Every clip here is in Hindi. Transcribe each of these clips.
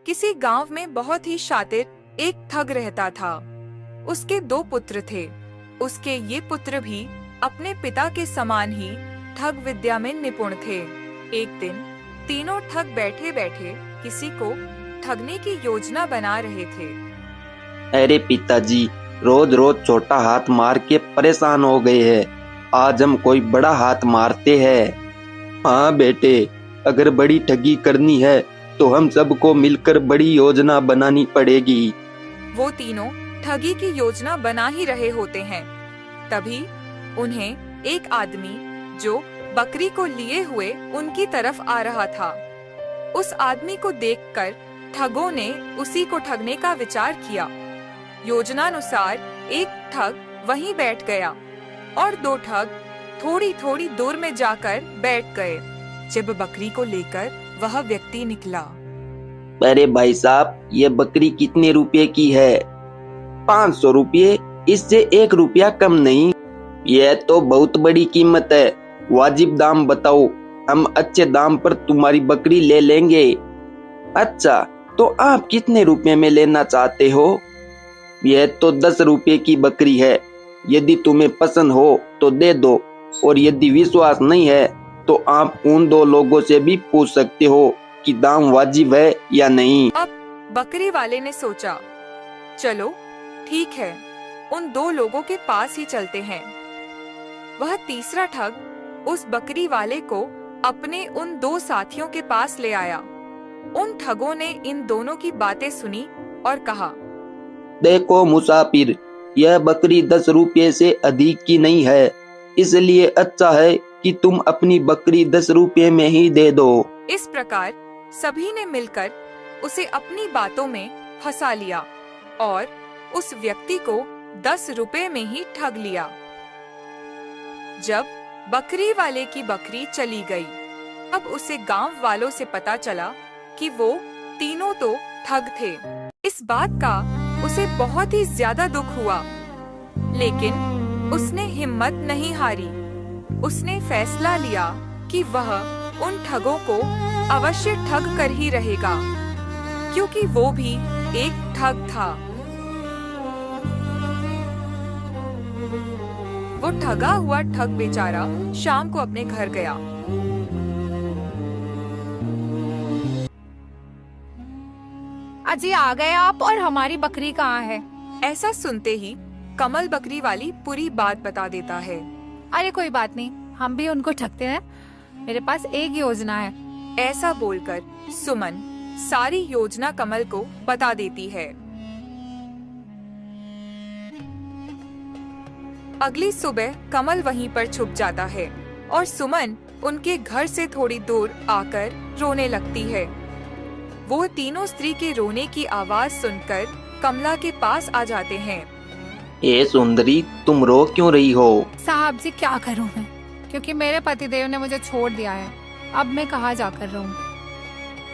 किसी गांव में बहुत ही शातिर एक ठग रहता था। उसके 2 पुत्र थे। उसके ये पुत्र भी अपने पिता के समान ही ठग विद्या में निपुण थे। एक दिन तीनों ठग बैठे बैठे किसी को ठगने की योजना बना रहे थे। अरे पिताजी, रोज रोज छोटा हाथ मार के परेशान हो गए हैं। आज हम कोई बड़ा हाथ मारते हैं। हाँ बेटे, अगर बड़ी ठगी करनी है तो हम सबको मिलकर बड़ी योजना बनानी पड़ेगी। वो तीनों ठगी की योजना बना ही रहे होते हैं। तभी उन्हें एक आदमी जो बकरी को लिए हुए उनकी तरफ आ रहा था। उस आदमी को देखकर ठगों ने उसी को ठगने का विचार किया। योजनानुसार एक ठग वहीं बैठ गया और 2 ठग थोड़ी थोड़ी दूर में जाकर बैठ गए। जब बकरी को लेकर वह व्यक्ति निकला। अरे भाई साहब, ये बकरी कितने रुपए की है? 500 रुपये, इससे 1 रुपया कम नहीं। यह तो बहुत बड़ी कीमत है। वाजिब दाम बताओ, हम अच्छे दाम पर तुम्हारी बकरी ले लेंगे। अच्छा, तो आप कितने रुपए में लेना चाहते हो? यह तो 10 रुपए की बकरी है। यदि तुम्हें पसंद हो तो दे दो, और यदि विश्वास नहीं है तो आप उन 2 लोगों से भी पूछ सकते हो कि दाम वाजिब है या नहीं। अब बकरी वाले ने सोचा, चलो ठीक है, उन 2 लोगों के पास ही चलते हैं। वह तीसरा ठग उस बकरी वाले को अपने उन 2 साथियों के पास ले आया। उन ठगों ने इन दोनों की बातें सुनी और कहा, देखो मुसाफिर, यह बकरी 10 रुपये से अधिक की नहीं है, इसलिए अच्छा है कि तुम अपनी बकरी 10 रुपये में ही दे दो। इस प्रकार सभी ने मिलकर उसे अपनी बातों में फंसा लिया और उस व्यक्ति को 10 रुपए में ही ठग लिया। जब बकरी वाले की बकरी चली गई, अब उसे गांव वालों से पता चला कि वो तीनों तो ठग थे। इस बात का उसे बहुत ही ज्यादा दुख हुआ, लेकिन उसने हिम्मत नहीं हारी। उसने फैसला लिया कि वह उन ठगों को अवश्य ठग कर ही रहेगा, क्योंकि वो भी एक ठग था। वो ठगा हुआ ठग बेचारा शाम को अपने घर गया। अजी आ गए आप, और हमारी बकरी कहाँ है? ऐसा सुनते ही कमल बकरी वाली पूरी बात बता देता है। अरे कोई बात नहीं, हम भी उनको ठगते हैं। मेरे पास एक योजना है। ऐसा बोलकर सुमन सारी योजना कमल को बता देती है। अगली सुबह कमल वहीं पर छुप जाता है और सुमन उनके घर से थोड़ी दूर आकर रोने लगती है। वो तीनों स्त्री के रोने की आवाज सुनकर कमला के पास आ जाते हैं। ए सुंदरी, तुम रो क्यों रही हो? साहब जी, क्या करूं मैं, क्योंकि मेरे पतिदेव ने मुझे छोड़ दिया है। अब मैं कहाँ जाकर रहूं?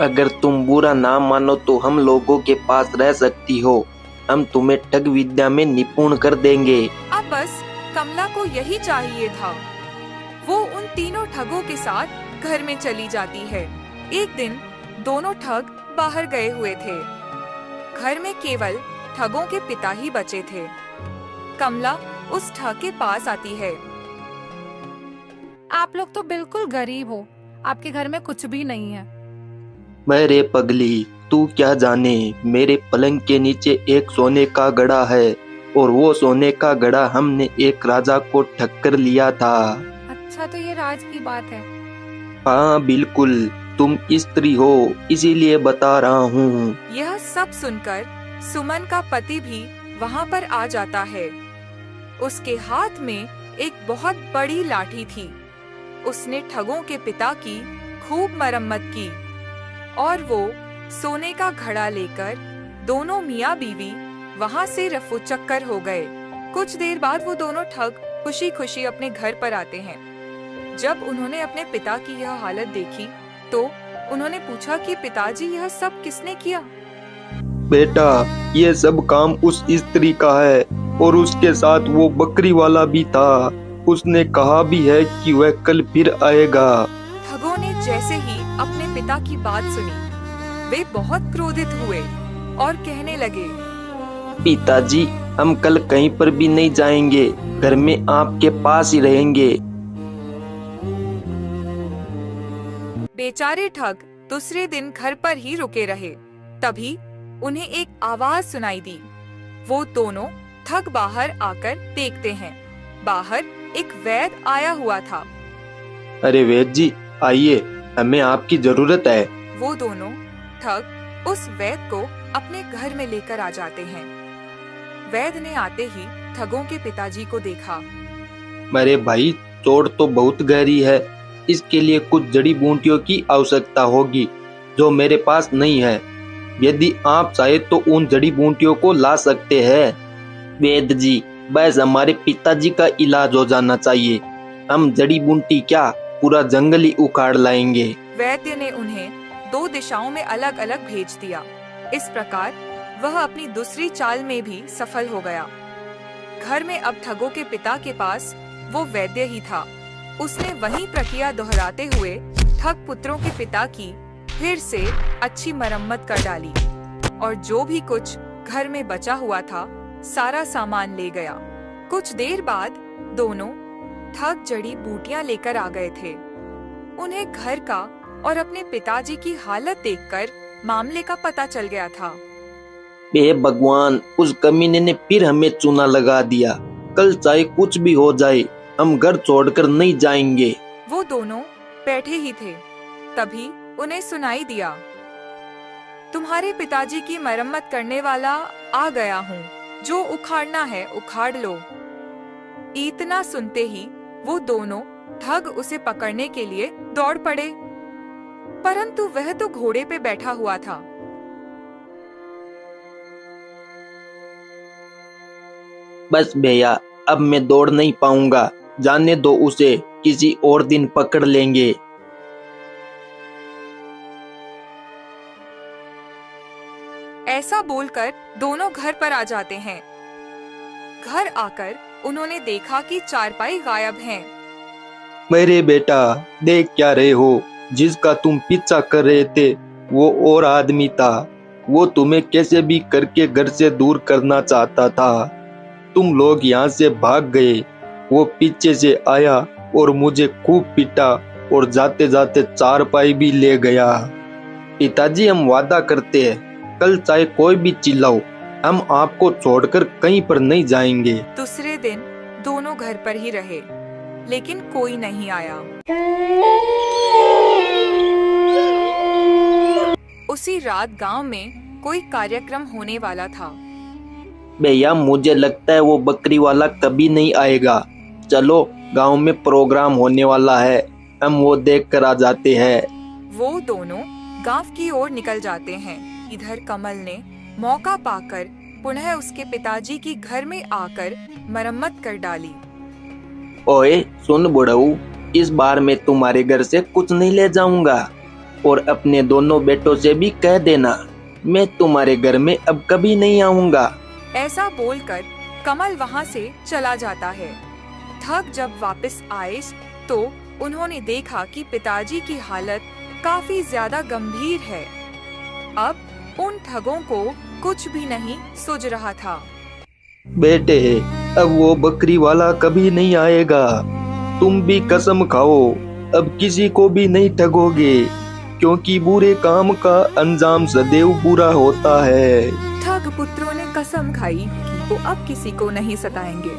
अगर तुम बुरा ना मानो तो हम लोगों के पास रह सकती हो। हम तुम्हें ठग विद्या में निपुण कर देंगे। अब बस कमला को यही चाहिए था। वो उन तीनों ठगों के साथ घर में चली जाती है। एक दिन दोनों ठग बाहर गए हुए थे। घर में केवल ठगों के पिता ही बचे थे। कमला उस ठग के पास आती है। आप लोग तो बिल्कुल गरीब हो, आपके घर में कुछ भी नहीं है। मेरे पगली, तू क्या जाने, मेरे पलंग के नीचे एक सोने का घड़ा है, और वो सोने का घड़ा हमने एक राजा को ठग कर लिया था। अच्छा, तो ये राज की बात है? हाँ बिल्कुल, तुम स्त्री हो इसीलिए बता रहा हूँ। यह सब सुनकर सुमन का पति भी वहाँ पर आ जाता है। उसके हाथ में एक बहुत बड़ी लाठी थी। उसने ठगों के पिता की खूब मरम्मत की और वो सोने का घड़ा लेकर दोनों मियाँ बीवी वहाँ से रफू चक्कर हो गए। कुछ देर बाद वो दोनों ठग खुशी खुशी अपने घर पर आते हैं। जब उन्होंने अपने पिता की यह हालत देखी तो उन्होंने पूछा कि पिताजी, यह सब किसने किया? बेटा, ये सब काम उस स्त्री का है, और उसके साथ वो बकरी वाला भी था। उसने कहा भी है कि वह कल फिर आएगा। ठगों ने जैसे ही अपने पिता की बात सुनी, वे बहुत क्रोधित हुए और कहने लगे, पिताजी, हम कल कहीं पर भी नहीं जाएंगे, घर में आपके पास ही रहेंगे। बेचारे ठग दूसरे दिन घर पर ही रुके रहे। तभी उन्हें एक आवाज सुनाई दी। वो दोनों ठग बाहर आकर देखते हैं। बाहर एक वैद्य आया हुआ था। अरे वैद्य जी, आइए, हमें आपकी जरूरत है। वो दोनों ठग उस वैद्य को अपने घर में लेकर आ जाते हैं। वैद्य ने आते ही ठगों के पिताजी को देखा। मेरे भाई, चोट तो बहुत गहरी है, इसके लिए कुछ जड़ी बूटियों की आवश्यकता होगी जो मेरे पास नहीं है। यदि आप चाहे तो उन जड़ी बूटियों को ला सकते हैं। वैद्य जी, बस हमारे पिताजी का इलाज हो जाना चाहिए। हम जड़ी बूटी क्या, पूरा जंगल ही उखाड़ लाएंगे। वैद्य ने उन्हें 2 दिशाओं में अलग अलग भेज दिया। इस प्रकार वह अपनी दूसरी चाल में भी सफल हो गया। घर में अब ठगों के पिता के पास वो वैद्य ही था। उसने वही प्रक्रिया दोहराते हुए ठग पुत्रों के पिता की फिर से अच्छी मरम्मत कर डाली और जो भी कुछ घर में बचा हुआ था सारा सामान ले गया। कुछ देर बाद दोनों ठग जड़ी बूटियां लेकर आ गए थे। उन्हें घर का और अपने पिताजी की हालत देखकर मामले का पता चल गया था। हे भगवान, उस कमीने ने फिर हमें चूना लगा दिया। कल चाहे कुछ भी हो जाए, हम घर छोड़कर नहीं जाएंगे। वो दोनों बैठे ही थे। तभी उन्हें सुनाई दिया, तुम्हारे पिताजी की मरम्मत करने वाला आ गया हूँ, जो उखाड़ना है उखाड़ लो। इतना सुनते ही वो दोनों ठग उसे पकड़ने के लिए दौड़ पड़े, परंतु वह तो घोड़े पे बैठा हुआ था। बस भैया, अब मैं दौड़ नहीं पाऊंगा, जाने दो उसे, किसी और दिन पकड़ लेंगे। ऐसा बोलकर दोनों घर पर आ जाते हैं। घर आकर उन्होंने देखा कि चारपाई गायब है। मेरे बेटा, देख क्या रहे हो? जिसका तुम पीछा कर रहे थे वो और आदमी था। वो तुम्हें कैसे भी करके घर से दूर करना चाहता था। तुम लोग यहाँ से भाग गए। वो पीछे से आया और मुझे खूब पीटा और जाते जाते चारपाई भी ले गया। पिताजी, हम वादा करते हैं, कल चाहे कोई भी चिल्लाओ, हम आपको छोड़कर कहीं पर नहीं जाएंगे। दूसरे दिन दोनों घर पर ही रहे, लेकिन कोई नहीं आया। उसी रात गांव में कोई कार्यक्रम होने वाला था। भैया, मुझे लगता है वो बकरी वाला कभी नहीं आएगा। चलो, गांव में प्रोग्राम होने वाला है, हम वो देख कर आ जाते हैं। वो दोनों गांव की ओर निकल जाते हैं। इधर कमल ने मौका पाकर पुनः उसके पिताजी की घर में आकर मरम्मत कर डाली। ओए सुन बुढ़ऊ, इस बार मैं तुम्हारे घर से कुछ नहीं ले जाऊंगा और अपने दोनों बेटों से भी कह देना, मैं तुम्हारे घर में अब कभी नहीं आऊंगा। ऐसा बोलकर कमल वहाँ से चला जाता है। ठग जब वापस आए तो उन्होंने देखा कि पिताजी की हालत काफी ज्यादा गंभीर है। अब उन ठगों को कुछ भी नहीं सूझ रहा था। बेटे, अब वो बकरी वाला कभी नहीं आएगा। तुम भी कसम खाओ, अब किसी को भी नहीं ठगोगे, क्योंकि बुरे काम का अंजाम सदैव बुरा होता है। ठग पुत्रों ने कसम खाई कि वो अब किसी को नहीं सताएंगे।